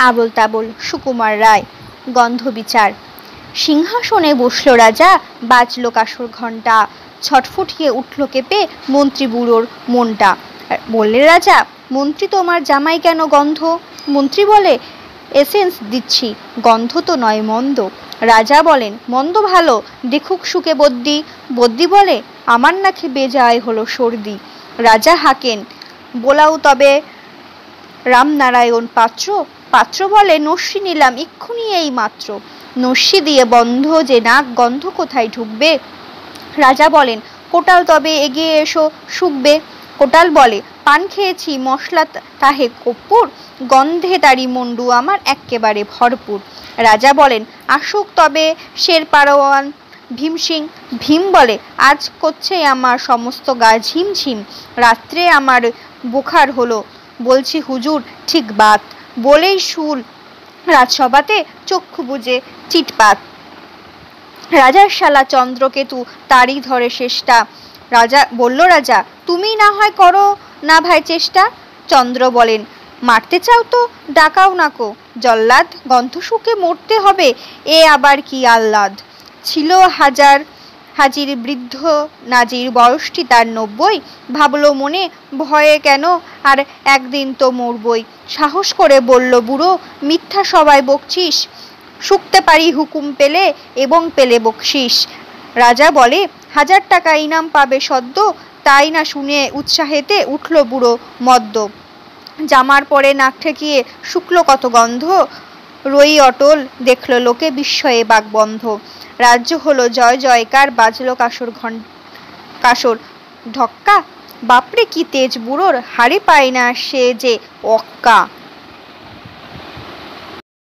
আবোল তাবোল সুকুমার রায়। গন্ধ বিচার। সিংহাসনে বসল রাজা, বাজল কাসর ঘণ্টা, ছটফটিয়ে উঠল কেঁপে মন্ত্রী বুড়োর মনটা। বললে রাজা, মন্ত্রী তোমার জামাই কেন গন্ধ? মন্ত্রী বলে, এসেন্স দিচ্ছি, গন্ধ তো নয় মন্দ। রাজা বলেন, মন্দ ভালো, দেখুক সুখে বদ্যি। বদ্যি বলে, আমার নাকি বেজায় হলো সর্দি। রাজা হাঁকেন, বোলাও তবে রামনারায়ণ পাত্র। পাত্র বলে, নস্যি নিলাম এক্ষুনি এই মাত্র। নস্যি দিয়ে বন্ধ যে নাক, গন্ধ কোথায় ঢুকবে? রাজা বলেন, কোটাল তবে এগিয়ে এসো শুকবে। কোটাল বলে, পান খেয়েছি মশলা তাহে কর্পূর, গন্ধে তারি মন্ডু আমার এক্কেবারে ভরপুর। রাজা বলেন, আসুক তবে শের পারোয়ান ভীমসিং। ভীম বলে, আজ করছে আমার সমস্ত গা ঝিমঝিম, রাত্রে আমার বোখার হলো, বলছি হুজুর ঠিক বাত। বলেই শুল রাজসভাতে চক্ষু বুজে চিটপাত। রাজার শালা চন্দ্রকেতু তারই ধরে শেষটা। রাজা বলল, রাজা তুমি না হয় করো না ভাই চেষ্টা। চন্দ্র বলেন, মারতে চাও তো ডাকাও নাকো জল্লাদ, গন্ধ শুকে মরতে হবে, এ আবার কি আহ্লাদ। ছিল হাজির বৃদ্ধ নাজির, বয়সটি তার 90। ভাবলো মনে, ভয়ে কেন, আর একদিন তো মরবই। সাহস করে বলল বুড়ো, মিথ্যা সবাই বকছিস, শুকতে পারি হুকুম পেলে এবং পেলে বকশিস। রাজা বলে, 1000 টাকা ইনাম পাবে সদ্য। তাই না শুনে উৎসাহেতে উঠল বুড়ো মদ্য। জামার পরে নাক ঠেকিয়ে শুকলো কত গন্ধ, রই অটল দেখল লোকে বিস্ময়ে বাক বন্ধ। রাজ্য হলো জয় জয়কার, বাজলো কাসর ঢক্কা। বাপরে কি তেজ বুড়োর, হাড়ি পায় না সে যে অক্কা।